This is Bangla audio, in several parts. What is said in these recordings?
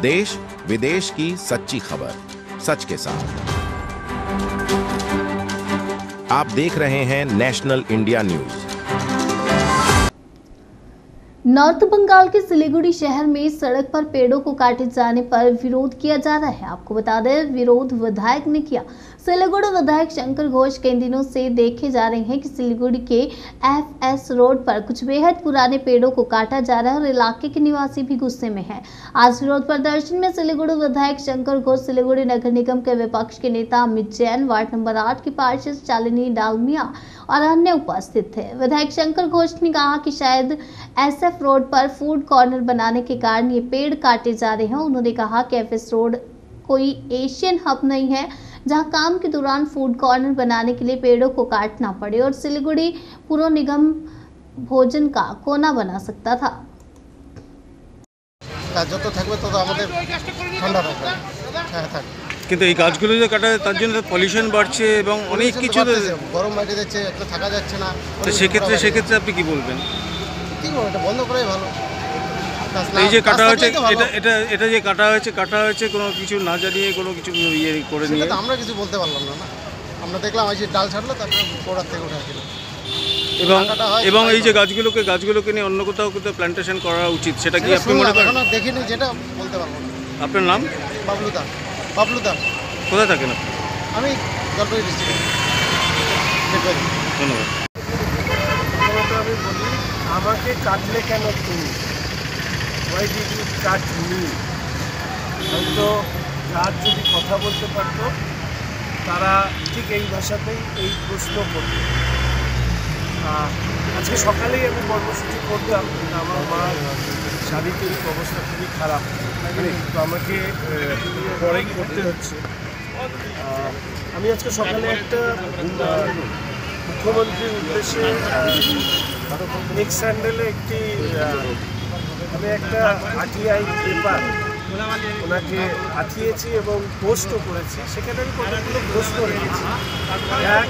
देश विदेश की सच्ची खबर सच के साथ। आप देख रहे हैं national India news. North Bengal के सिलीगुड़ी शहर में सड़क पर पेड़ों को काटे जाने पर विरोध किया जा रहा है। आपको बता दें, विरोध विधायक ने किया। सिलीगुड़ी विधायक शंकर घोष कई दिनों से देखे जा रहे हैं कि सिलीगुड़ी के एफएस रोड पर कुछ बेहद पुराने पेड़ों को काटा जा रहा है और इलाके के निवासी भी गुस्से में हैं। आज विरोध प्रदर्शन में सिलीगुड़ी विधायक शंकर घोष, सिलीगुड़ी नगर निगम के विपक्ष के नेता अमित जैन, वार्ड नंबर 8 की पार्षद शालिनी डालमिया और अन्य उपस्थित थे। विधायक शंकर घोष ने कहा कि शायद एसएफ रोड पर फूड कॉर्नर बनाने के कारण ये पेड़ काटे जा रहे हैं। उन्होंने कहा कि एफएस रोड कोई एशियन हब नहीं है जहां काम के दौरान फूड कॉर्नर बनाने के लिए पेड़ों को काटना पड़े और सिलीगुड़ी पुर निगम भोजन का कोना बना सकता था। কিন্তু এই গাছগুলো যে কাটা তার জন্য পলিউশন বাড়ছে এবং অনেক কিছু গরম মাটি যাচ্ছে, একটা থাকা যাচ্ছে না। তো সেক্ষেত্রে আপনি কি বলবেন? ঠিক আছে, এটা বন্ধ করাই ভালো। এই যে কাটা হয়েছে, এটা যে কাটা হয়েছে কোনো কিছু না জানিয়ে, কোনো কিছু ইয়ে করে নিয়ে, আমরা কিছু বলতে পারলাম না। আমরা দেখলাম এই যে ডাল ছাড়লো, তারপরে গোড়ার থেকে উঠে আসলো। এবং এই যে গাছগুলোকে নিয়ে অন্য কোথাও প্ল্যান্টেশন করা উচিত, সেটা কি আপনি মনে করেন? এখনো দেখিনি, যেটা বলতে পারবো না। আপনার নাম? বাবলু দা। কোথায় থাকেন আপনি? আমি জলপাইগুড়ি ডিস্ট্রিক্টে। ধন্যবাদ। আমি বলি, আমাকে কাটলে কেন তুমি? Why did you cut me? হয়তো গাছ যদি কথা বলতে পারত, তারা ঠিক এই ভাষাতেই এই প্রশ্ন করত। আজকে সকালেই আমি কর্মসূচি করতাম, আমার মার শারীরিক অবস্থা খুবই খারাপ, তো আমাকে পরেই করতে হচ্ছে। আমি আজকে সকালে একটা মুখ্যমন্ত্রীর উদ্দেশ্যে নেক্সট স্যান্ডেলে আমি একটা আরটিআই পেপার ওনাকে পাঠিয়েছি এবং পোস্টও করেছি। সেখানে আমি কতগুলো প্রশ্ন রেখেছি। এক,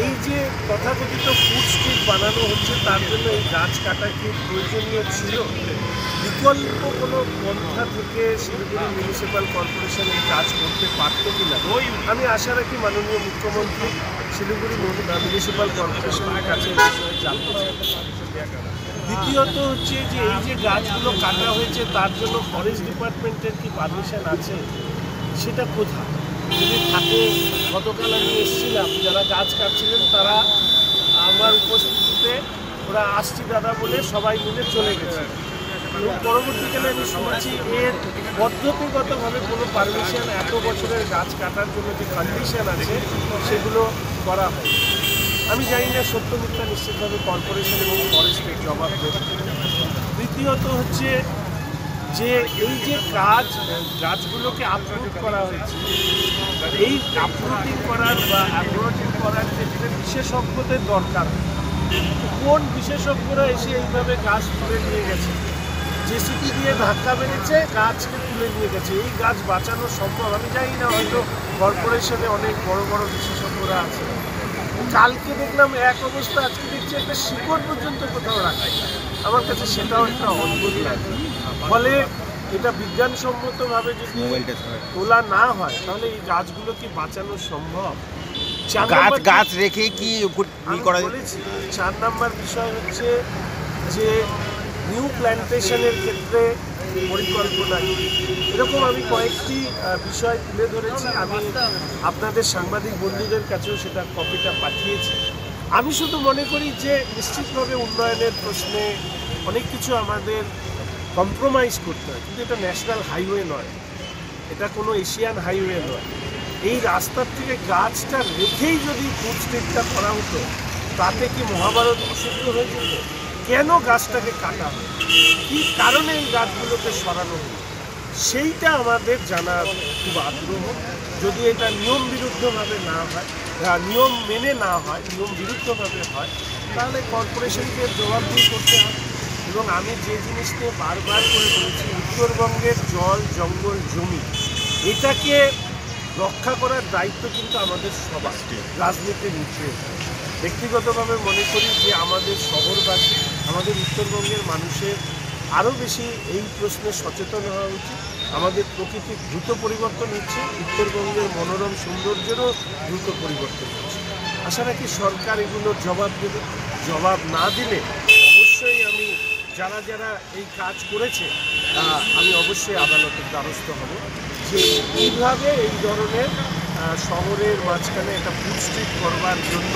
এই যে তথাকথিত ফুড স্ট্রিট বানানো হচ্ছে, তার জন্য এই গাছ কাটা কি প্রয়োজনীয় ছিল? বিকল্প কোনো পন্থা থেকে শিলিগুড়ি মিউনিসিপ্যাল কর্পোরেশন এই কাজ করতে পারত কিনা, আমি আশা রাখি মাননীয় মুখ্যমন্ত্রী শিলিগুড়ি মিউনিসিপ্যাল কর্পোরেশনের কাছে এই বিষয়ে জানতে চাই। দ্বিতীয়ত হচ্ছে যে এই যে গাছগুলো কাটা হয়েছে, তার জন্য ফরেস্ট ডিপার্টমেন্টের কি পারমিশন আছে, সেটা কোথায়? যদি থাকে, গতকাল আমি এসেছিলাম, যারা গাছ কাটছিলেন তারা আমার উপস্থিতিতে ওরা আসছি দাদা বলে সবাই মিলে চলে গেছে। এবং পরবর্তীকালে আমি শুনেছি এর পদ্ধতিগতভাবে কোনো পারমিশন, এত বছরের গাছ কাটার জন্য যে কন্ডিশন আছে সেগুলো করা হয়। আমি জানি না সত্য মিথ্যা, নিশ্চিতভাবে কর্পোরেশন এবং ফরেস্টের জবাব দেবে। তৃতীয়ত হচ্ছে যে এই যে গাছগুলোকে আপরুট করা হয়েছে, এই আপরুটিং করার বা অ্যাপ্রোচিং করার ক্ষেত্রে বিশেষজ্ঞদের দরকার। কোন বিশেষজ্ঞরা এসে এইভাবে গাছ তুলে নিয়ে গেছে? জেসিপি দিয়ে ধাক্কা মেরেছে, গাছকে তুলে নিয়ে গেছে। এই গাছ বাঁচানো সম্ভব? আমি জানি না, হয়তো কর্পোরেশনে অনেক বড় বড় বিশেষজ্ঞরা আছে। কালকে দেখলাম এক অবস্থা, আজকে দেখছি একটা শিকড় পর্যন্ত কোথাও রাখা। আমার কাছে সেটাও একটা অদ্ভুত লাগে। ফলে এটা বিজ্ঞানসম্মতভাবে যদি তোলা না হয়, তাহলে এই গাছগুলো কি বাঁচানো সম্ভব? গাছ রেখে কি করা বলেছি। 4 নম্বর বিষয় হচ্ছে যে নিউ প্ল্যান্টেশনের ক্ষেত্রে পরিকল্পনা। এরকম আমি কয়েকটি বিষয় তুলে ধরেছি। আমি আপনাদের সাংবাদিক বন্ধুদের কাছেও সেটা কপিটা পাঠিয়েছি। আমি শুধু মনে করি যে নিশ্চিতভাবে উন্নয়নের প্রশ্নে অনেক কিছু আমাদের কম্প্রোমাইজ করতে হয়, কিন্তু এটা ন্যাশনাল হাইওয়ে নয়, এটা কোনো এশিয়ান হাইওয়ে নয়। এই রাস্তার থেকে গাছটা রেখেই যদি ফুড স্ট্রিটটা করা হতো, তাতে কি মহাভারত অশুদ্ধ হয়ে যেত? কেন গাছটাকে কাটা হয়, কী কারণে এই গাছগুলোকে সরানো হলো, সেইটা আমাদের জানার খুব আগ্রহ। যদি এটা নিয়ম বিরুদ্ধভাবে না হয়, নিয়ম মেনে না হয়, নিয়ম বিরুদ্ধভাবে হয়, তাহলে কর্পোরেশনকে জবাবদিহি করতে হবে। এবং আমি যে জিনিস নিয়ে বারবার করে বলেছি, উত্তরবঙ্গের জল, জঙ্গল, জমি, এটাকে রক্ষা করার দায়িত্ব কিন্তু আমাদের সবার, রাজনীতির ঊর্ধ্বে। ব্যক্তিগতভাবে মনে করি যে আমাদের শহরবাসী, আমাদের উত্তরবঙ্গের মানুষের আরও বেশি এই প্রশ্নে সচেতন হওয়া উচিত। আমাদের প্রকৃতি দ্রুত পরিবর্তন হচ্ছে, উত্তরবঙ্গের মনোরম সৌন্দর্যেরও দ্রুত পরিবর্তন হচ্ছে। আশা রাখি সরকার এগুলোর জবাব দেবে। জবাব না দিলে অবশ্যই আমি যারা যারা এই কাজ করেছে আমি অবশ্যই আদালতের দ্বারস্থ হব যে কীভাবে এই ধরনের শহরের মাঝখানে একটা ফুড স্ট্রিট করবার জন্য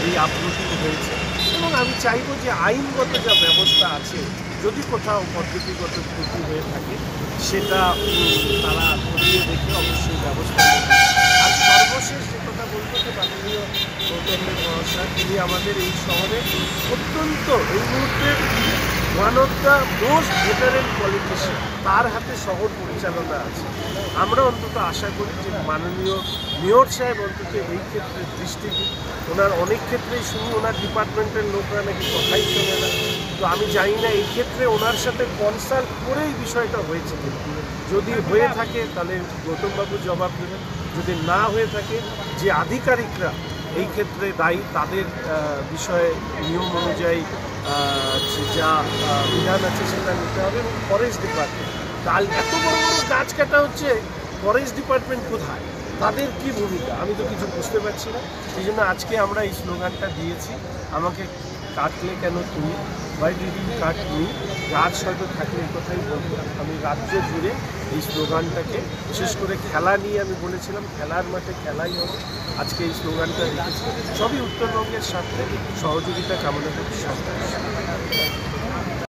এই আপলোডিং হয়েছে। এবং আমি চাইবো যে আইনগত যা ব্যবস্থা আছে, যদি কোথাও পদ্ধতিগত ত্রুটি হয়ে থাকে সেটা তারা খতিয়ে দেখে অবশ্যই ব্যবস্থা নেবে। আর সর্বশেষ যে কথা বলবো যে মাননীয় গৌতমের মহাশয়, তিনি আমাদের এই শহরে অত্যন্ত এই মুহূর্তে one of the most veteran politician, তার হাতে শহর পরিচালনা আছে। আমরা অন্তত আশা করি যে মাননীয় মেয়র সাহেব অন্তত এই ক্ষেত্রে দৃষ্টি দিন। ওনার অনেক ক্ষেত্রেই শুনি ওনার ডিপার্টমেন্টের লোকরা নাকি কথাই শোনে না। তো আমি জানি না এই ক্ষেত্রে ওনার সাথে কনসাল্ট করেই বিষয়টা হয়েছে। যদি হয়ে থাকে তাহলে গৌতমবাবু জবাব দেবেন, যদি না হয়ে থাকে যে আধিকারিকরা এই ক্ষেত্রে দায়ী তাদের বিষয়ে নিয়ম অনুযায়ী যা বিধান আছে সেটা নিতে হবে। এবং ফরেস্ট ডিপার্টমেন্ট, কাল এত বড় বড় গাছ কাটা হচ্ছে, ফরেস্ট ডিপার্টমেন্ট কোথায়, তাদের কি ভূমিকা আমি তো কিছু বুঝতে পারছি না। সেই জন্য আজকে আমরা এই স্লোগানটা দিয়েছি, আমাকে কাটলে কেন তুমি, why did you cut me. গাছ হয়তো থাকলে এই কথাই বলবো। আমি রাজ্য জুড়ে এই স্লোগানটাকে, বিশেষ করে খেলা নিয়ে আমি বলেছিলাম খেলার মাঠে খেলাই হবে, আজকে এই স্লোগানটা রেখেছি। সবই উত্তরবঙ্গের স্বার্থে সহযোগিতা কামনা করি সরকার।